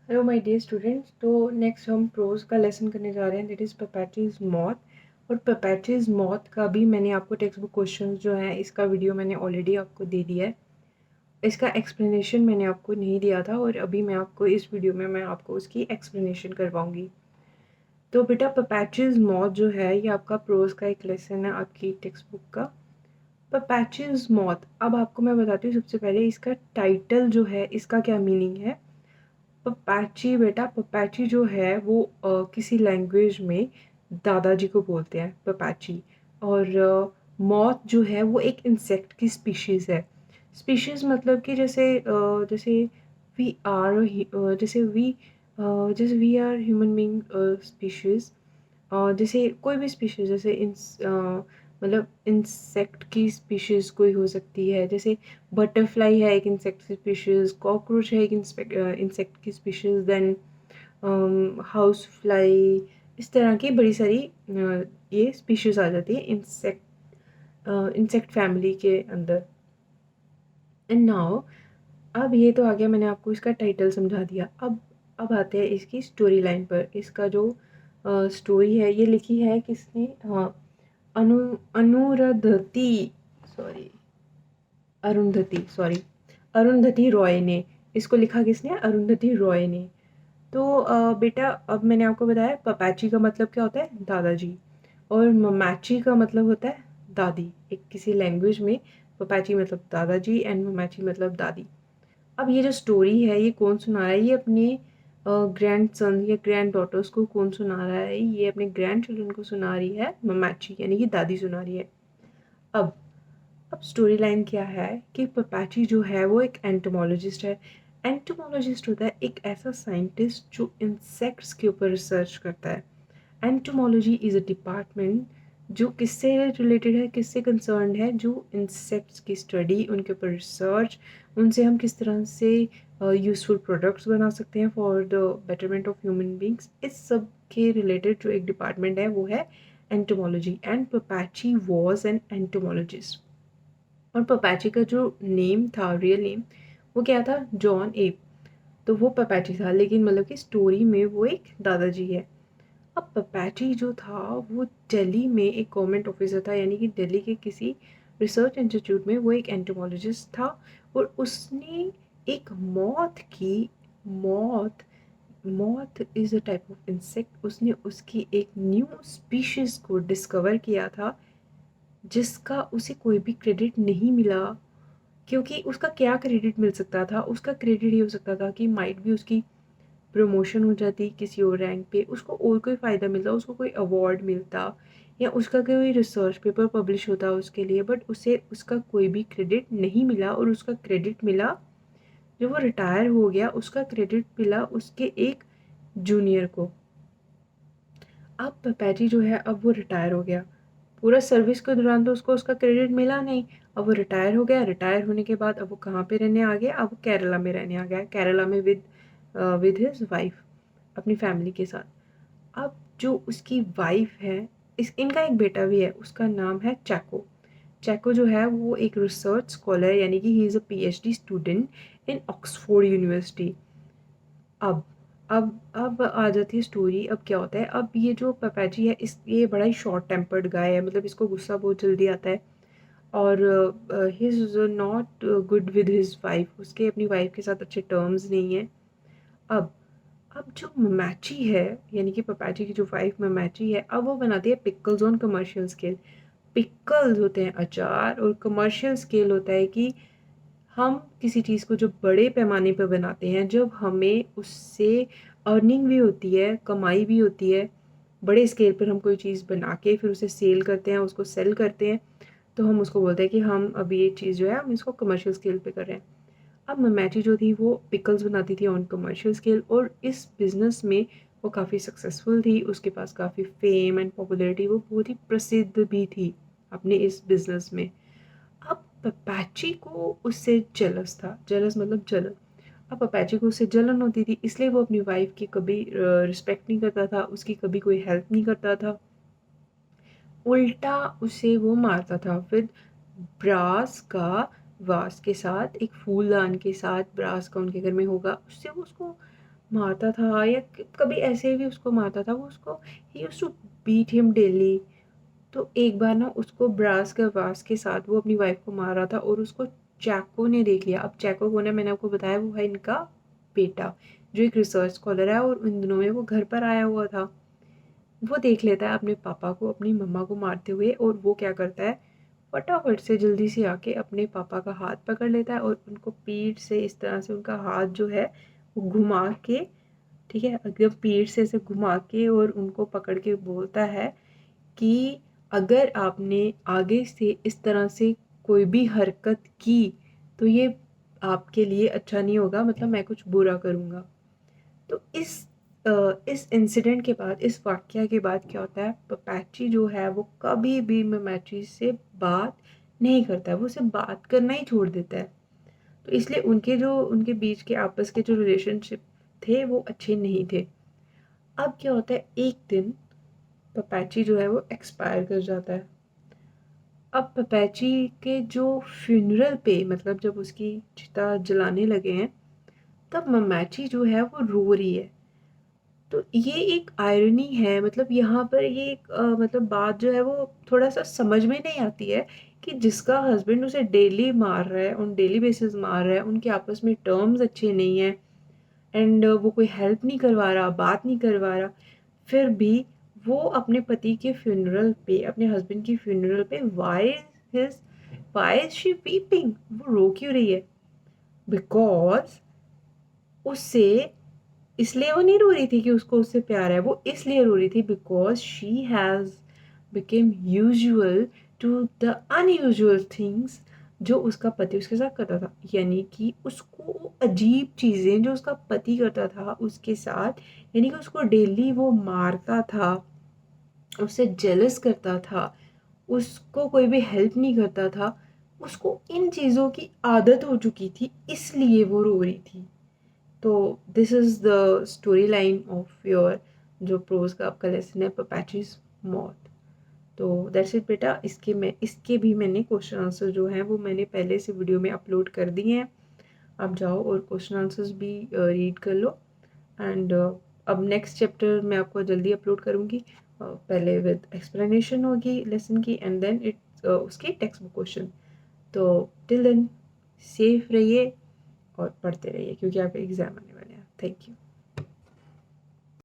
Hello my dear students. तो next हम prose का लेसन करने जा रहे हैं, दैट इज़ पेपेट्रीज मॉथ। और पेपेट्रीज मॉथ का भी मैंने आपको टेक्स्ट बुक क्वेश्चन जो है इसका वीडियो मैंने ऑलरेडी आपको दे दिया है। इसका एक्सप्लेनेशन मैंने आपको नहीं दिया था और अभी मैं आपको इस वीडियो में मैं आपको उसकी एक्सप्लेनेशन करवाऊंगी। तो बेटा पेपेट्रीज मॉथ जो है ये आपका प्रोज का एक लेसन है आपकी टेक्स्ट बुक का। पेपेट्रीज मॉथ, अब आपको मैं बताती हूँ सबसे पहले इसका टाइटल जो है इसका क्या मीनिंग है। पपैची बेटा, पपैची जो है वो किसी लैंग्वेज में दादाजी को बोलते हैं पपैची। और मॉथ जो है वो एक इंसेक्ट की स्पीशीज़ है। स्पीशीज़ मतलब कि जैसे वी आर जैसे we are human being species. जैसे कोई भी स्पीशीज़ जैसे मतलब इंसेक्ट की स्पीशीज़ कोई हो सकती है, जैसे बटरफ्लाई है एक इंसेक्ट की स्पीशीज़, कॉकरोच है एक इंसेक्ट की स्पीशीज़, देन हाउस फ्लाई। इस तरह की बड़ी सारी ये स्पीशीज़ आ जाती है इंसेक्ट फैमिली के अंदर। एंड नाउ, अब ये तो आ गया, मैंने आपको इसका टाइटल समझा दिया। अब आते हैं इसकी स्टोरी लाइन पर। इसका जो स्टोरी है ये लिखी है किसने? हाँ, अनु अनुरधति सॉरी अरुंधति रॉय ने। इसको लिखा किसने? अरुंधति रॉय ने। तो बेटा, अब मैंने आपको बताया पपैची का मतलब क्या होता है? दादाजी। और ममैची का मतलब होता है दादी। एक किसी लैंग्वेज में पपैची मतलब दादाजी एंड ममैची मतलब दादी। अब ये जो स्टोरी है ये कौन सुना रहा है? ये अपने ग्रैंड सन या ग्रैंड डॉटर्स को कौन सुना रहा है? ये अपने ग्रैंड चिल्ड्रन को सुना रही है ममैची, यानी कि दादी सुना रही है। अब अब स्टोरी लाइन क्या है कि पपैची जो है वो एक एंटोमोलॉजिस्ट है। एंटोमोलॉजिस्ट होता है एक ऐसा साइंटिस्ट जो इंसेक्ट्स के ऊपर रिसर्च करता है। एंटोमोलॉजी इज़ अ डिपार्टमेंट जो किससे रिलेटेड है, किससे कंसर्न्ड है? जो इंसेक्ट्स की स्टडी, उनके ऊपर रिसर्च, उनसे हम किस तरह से यूज़फुल प्रोडक्ट्स बना सकते हैं for the betterment of human beings, इस सब के रिलेटेड जो एक डिपार्टमेंट है वो है entomology. And Pappachi was an entomologist. और पपैची का जो नेम था, रियल नेम, वो क्या था? John app. तो वो पपैची था, लेकिन मतलब कि स्टोरी में वो एक दादाजी है। अब पपैची जो था वो दिल्ली में एक गवर्नमेंट ऑफिसर था, यानी कि दिल्ली के किसी रिसर्च इंस्टीट्यूट में वो एक एंटोमोलॉजिस्ट था। और उसने एक moth moth is a type of insect, उसने उसकी एक न्यू स्पीशीज़ को डिस्कवर किया था जिसका उसे कोई भी क्रेडिट नहीं मिला। क्योंकि उसका क्या क्रेडिट मिल सकता था? उसका क्रेडिट ये हो सकता था कि माइट भी उसकी प्रमोशन हो जाती किसी और रैंक पे, उसको और कोई फ़ायदा मिलता, उसको कोई अवार्ड मिलता, या उसका कोई रिसर्च पेपर पब्लिश होता उसके लिए। बट उसे उसका कोई भी क्रेडिट नहीं मिला। और उसका क्रेडिट मिला जब वो रिटायर हो गया, उसका क्रेडिट मिला उसके एक जूनियर को। अब पपैची जो है अब वो रिटायर हो गया। पूरा सर्विस के दौरान तो उसको उसका क्रेडिट मिला नहीं। अब वो रिटायर हो गया। रिटायर होने के बाद अब वो कहाँ पे रहने आ गया? अब वो केरला में रहने आ गया, केरला में विद हिज वाइफ, अपनी फैमिली के साथ। अब जो उसकी वाइफ है, इनका एक बेटा भी है, उसका नाम है चैको। चैको जो है वो एक रिसर्च स्कॉलर, यानी कि he is a PhD student in Oxford university. अब अब आ जाती है स्टोरी। अब क्या होता है? अब ये जो पपैची है, ये बड़ा ही शॉर्ट टेम्पर्ड गाय है, मतलब इसको गुस्सा बहुत जल्दी आता है। और he is not good with his wife, उसके अपनी वाइफ के साथ अच्छे टर्म्स नहीं हैं। अब अब जो ममैची है, यानी कि पपैची की जो वाइफ ममैची है, अब वो बनाती है pickles on commercial scale. Pickles होते हैं अचार, और कमर्शियल स्केल होता है कि हम किसी चीज़ को जो बड़े पैमाने पर बनाते हैं, जब हमें उससे अर्निंग भी होती है, कमाई भी होती है, बड़े स्केल पर हम कोई चीज़ बना के फिर उसे सेल करते हैं, उसको सेल करते हैं, तो हम उसको बोलते हैं कि हम अभी ये चीज़ जो है हम इसको कमर्शियल स्केल पे कर रहे हैं। अब ममैची जो थी वो पिकल्स बनाती थी ऑन कमर्शियल स्केल, और इस बिज़नेस में वो काफ़ी सक्सेसफुल थी, उसके पास काफ़ी फेम एंड पॉपुलैरिटी, वो बहुत ही प्रसिद्ध भी थी अपने इस बिज़नेस में। अब पपैची को उससे जेलस था, जेलस मतलब जलन। अब पपैची को उससे जलन होती थी, इसलिए वो अपनी वाइफ की कभी रिस्पेक्ट नहीं करता था, उसकी कभी कोई हेल्प नहीं करता था, उल्टा उसे वो मारता था। फिर ब्रास का वास के साथ, एक फूलदान के साथ ब्रास का उनके घर में होगा, उससे वो उसको मारता था या कभी ऐसे भी उसको मारता था, वो उसको ही used to beat him daily. तो एक बार ना उसको ब्रास के साथ वो अपनी वाइफ को मार रहा था और उसको चैको ने देख लिया। अब चैको कौन है, मैंने आपको बताया, वो है इनका बेटा जो एक रिसर्च स्कॉलर है, और उन दिनों में वो घर पर आया हुआ था। वो देख लेता है अपने पापा को अपनी मम्मा को मारते हुए, और वो क्या करता है, फटाफट से जल्दी से आके अपने पापा का हाथ पकड़ लेता है और उनको पीठ से इस तरह से उनका हाथ जो है वो घुमा के, ठीक है, एकदम पीठ से ऐसे घुमा के और उनको पकड़ के बोलता है कि अगर आपने आगे से इस तरह से कोई भी हरकत की तो ये आपके लिए अच्छा नहीं होगा, मतलब मैं कुछ बुरा करूँगा। तो इस इंसिडेंट के बाद, इस वाक़या के बाद क्या होता है, पपैची जो है वो कभी भी ममैची से बात नहीं करता है, वो उसे बात करना ही छोड़ देता है। तो इसलिए उनके बीच के आपस के जो रिलेशनशिप थे वो अच्छे नहीं थे। अब क्या होता है, एक दिन पपैची जो है वो एक्सपायर कर जाता है। अब पपैची के जो फ्यूनरल पे, मतलब जब उसकी चिता जलाने लगे हैं, तब ममैची जो है वो रो रही है। तो ये एक आयरनी है, मतलब यहाँ पर ये एक मतलब बात जो है वो थोड़ा सा समझ में नहीं आती है कि जिसका हस्बैंड उसे डेली मार रहा है, ऑन डेली बेसिस मार रहा है, उनके आपस में टर्म्स अच्छे नहीं हैं, एंड वो कोई हेल्प नहीं करवा रहा, बात नहीं करवा रहा, फिर भी वो अपने पति के फ्यूनरल पे, अपने हस्बैंड की फ्यूनरल पे his why is she weeping, वो रो क्यों रही है? बिकॉज उससे, इसलिए वो नहीं रो रही थी कि उसको उससे प्यार है, वो इसलिए रो रही थी because she has become usual to the unusual things जो उसका पति उसके साथ करता था। यानी कि उसको अजीब चीज़ें जो उसका पति करता था उसके साथ, यानी कि उसको डेली वो मारता था, उससे जेलस करता था, उसको कोई भी हेल्प नहीं करता था, उसको इन चीज़ों की आदत हो चुकी थी, इसलिए वो रो रही थी। तो this is the story line of your जो प्रोज का आपका लेसन है, पपैचीज मौत। तो दैट्स इट बेटा, इसके भी मैंने क्वेश्चन आंसर जो हैं वो मैंने पहले से वीडियो में अपलोड कर दिए हैं। आप जाओ और क्वेश्चन आंसर्स भी रीड कर लो। एंड अब नेक्स्ट चैप्टर मैं आपको जल्दी अपलोड करूँगी, पहले विद एक्सप्लेनेशन होगी लेसन की, एंड देन उसके टेक्स्ट बुक क्वेश्चन। तो टिल देन सेफ रहिए और पढ़ते रहिए क्योंकि आपके एग्ज़ाम आने वाले हैं। Thank you.